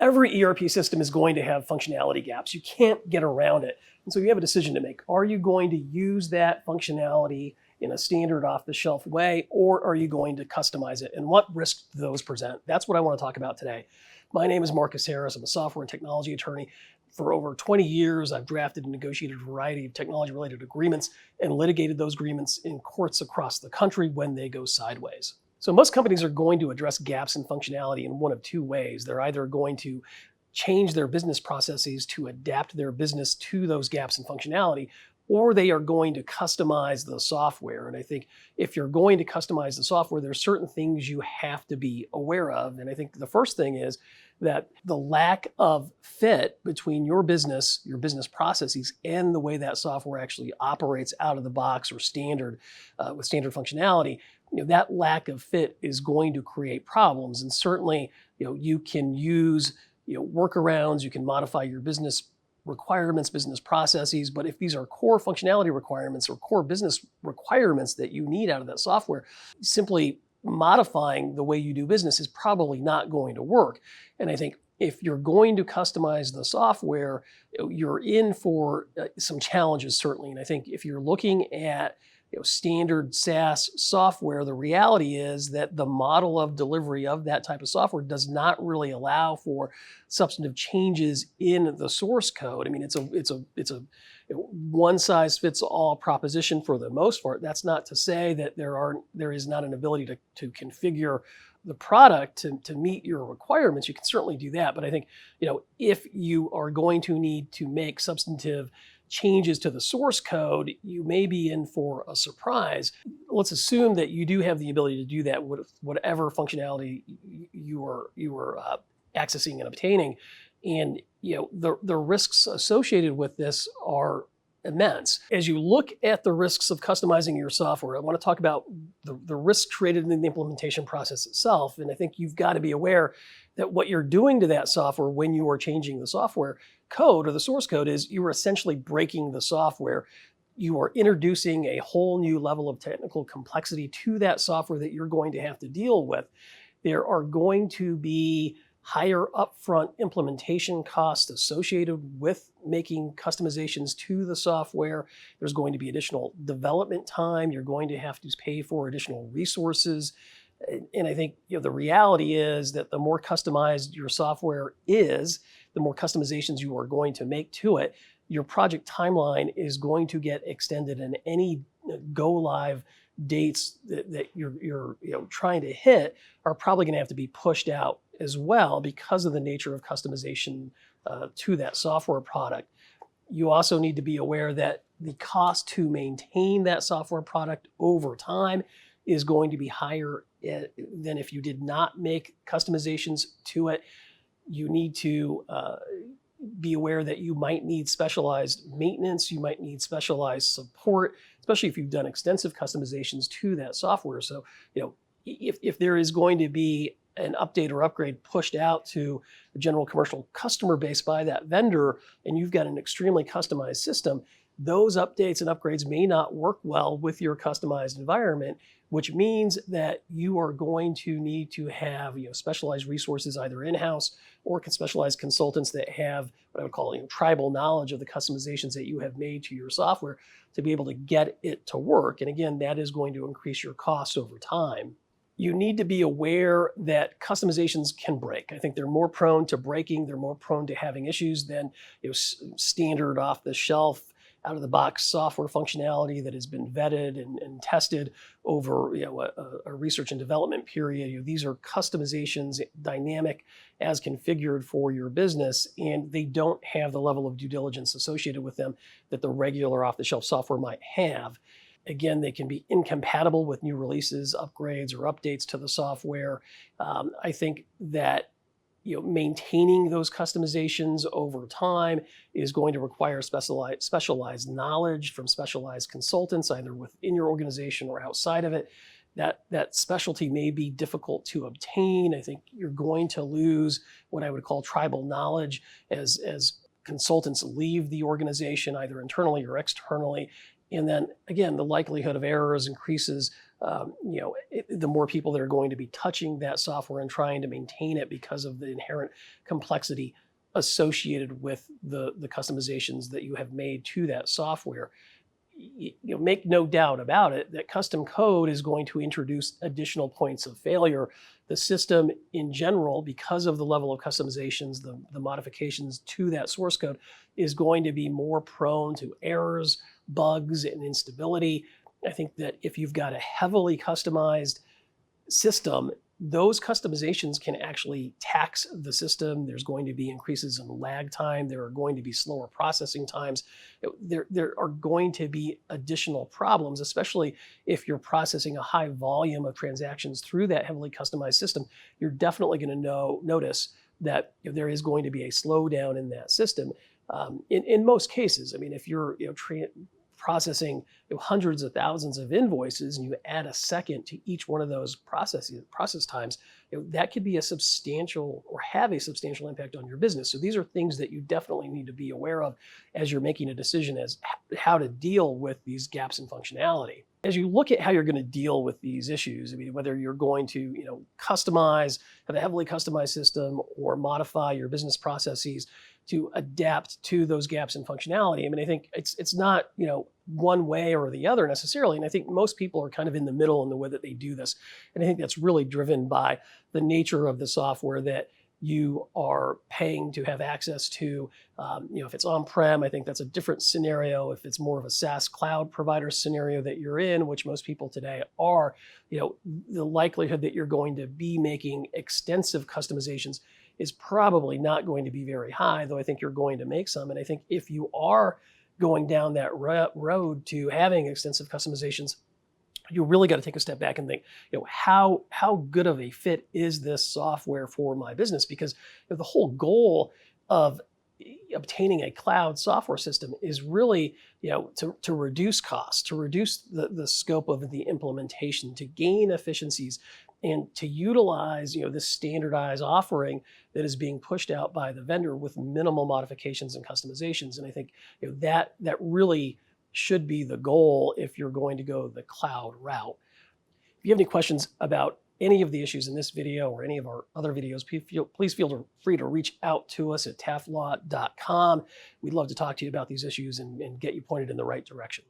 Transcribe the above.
every ERP system is going to have functionality gaps. You can't get around it. And so you have a decision to make. Are you going to use that functionality in a standard off-the-shelf way, or are you going to customize it? And what risks do those present? That's what I want to talk about today. My name is Marcus Harris. I'm a software and technology attorney. For over 20 years, I've drafted and negotiated a variety of technology-related agreements and litigated those agreements in courts across the country when they go sideways. So most companies are going to address gaps in functionality in one of two ways. They're either going to change their business processes to adapt their business to those gaps in functionality, or they are going to customize the software. And I think if you're going to customize the software, there are certain things you have to be aware of. And I think the first thing is that the lack of fit between your business processes, and the way that software actually operates out of the box or standard with standard functionality, that lack of fit is going to create problems. And certainly, you can use workarounds, you can modify your business requirements, business processes, but if these are core functionality requirements or core business requirements that you need out of that software, simply modifying the way you do business is probably not going to work. And I think if you're going to customize the software, you're in for some challenges, certainly. And I think if you're looking at standard SaaS software, the reality is that the model of delivery of that type of software does not really allow for substantive changes in the source code. I mean, it's a one size fits all proposition for the most part. That's not to say that there is not an ability to configure the product to meet your requirements. You can certainly do that. But I think, if you are going to need to make substantive changes to the source code, you may be in for a surprise. Let's assume that you do have the ability to do that with whatever functionality you are accessing and obtaining. And the risks associated with this are immense. As you look at the risks of customizing your software, I want to talk about the risks created in the implementation process itself. And I think you've got to be aware that what you're doing to that software when you are changing the software code or the source code is you are essentially breaking the software. You are introducing a whole new level of technical complexity to that software that you're going to have to deal with. There are going to be higher upfront implementation costs associated with making customizations to the software. There's going to be additional development time. You're going to have to pay for additional resources. And I think the reality is that the more customized your software is, the more customizations you are going to make to it, your project timeline is going to get extended, and any go live dates that you're trying to hit are probably going to have to be pushed out as well because of the nature of customization to that software product. You also need to be aware that the cost to maintain that software product over time is going to be higher than if you did not make customizations to it. You need to be aware that you might need specialized maintenance, you might need specialized support, especially if you've done extensive customizations to that software. So, if there is going to be an update or upgrade pushed out to the general commercial customer base by that vendor, and you've got an extremely customized system, those updates and upgrades may not work well with your customized environment, which means that you are going to need to have specialized resources either in-house or specialized consultants that have what I would call tribal knowledge of the customizations that you have made to your software to be able to get it to work. And again, that is going to increase your costs over time. You need to be aware that customizations can break. I think they're more prone to breaking, they're more prone to having issues than standard off-the-shelf, out-of-the-box software functionality that has been vetted and tested over a research and development period. These are customizations, dynamic as configured for your business, and they don't have the level of due diligence associated with them that the regular off-the-shelf software might have. Again, they can be incompatible with new releases, upgrades, or updates to the software. I think that maintaining those customizations over time is going to require specialized knowledge from specialized consultants, either within your organization or outside of it. That specialty may be difficult to obtain. I think you're going to lose what I would call tribal knowledge as consultants leave the organization, either internally or externally. And then again, the likelihood of errors increases the more people that are going to be touching that software and trying to maintain it because of the inherent complexity associated with the customizations that you have made to that software. Make no doubt about it that custom code is going to introduce additional points of failure. The system in general, because of the level of customizations, the modifications to that source code, is going to be more prone to errors, bugs, and instability. I think that if you've got a heavily customized system, those customizations can actually tax the system. There's going to be increases in lag time. There are going to be slower processing times. There are going to be additional problems, especially if you're processing a high volume of transactions through that heavily customized system. You're definitely going to notice that there is going to be a slowdown in that system. In most cases, I mean, if you're processing hundreds of thousands of invoices and you add a second to each one of those process times, that could be a substantial or have a substantial impact on your business. So these are things that you definitely need to be aware of as you're making a decision as how to deal with these gaps in functionality. As you look at how you're going to deal with these issues, I mean, whether you're going to customize, have a heavily customized system, or modify your business processes to adapt to those gaps in functionality. I mean, I think it's not one way or the other necessarily, and I think most people are kind of in the middle in the way that they do this. And I think that's really driven by the nature of the software that you are paying to have access to. If it's on-prem, I think that's a different scenario. If it's more of a SaaS cloud provider scenario that you're in, which most people today are, the likelihood that you're going to be making extensive customizations is probably not going to be very high, though I think you're going to make some. And I think if you are going down that road to having extensive customizations, you really got to take a step back and think, how good of a fit is this software for my business? Because the whole goal of obtaining a cloud software system is really, to reduce costs, to reduce the scope of the implementation, to gain efficiencies, and to utilize, this standardized offering that is being pushed out by the vendor with minimal modifications and customizations. And I think that really should be the goal if you're going to go the cloud route. If you have any questions about any of the issues in this video or any of our other videos, please feel free to reach out to us at taftlaw.com. We'd love to talk to you about these issues and get you pointed in the right direction.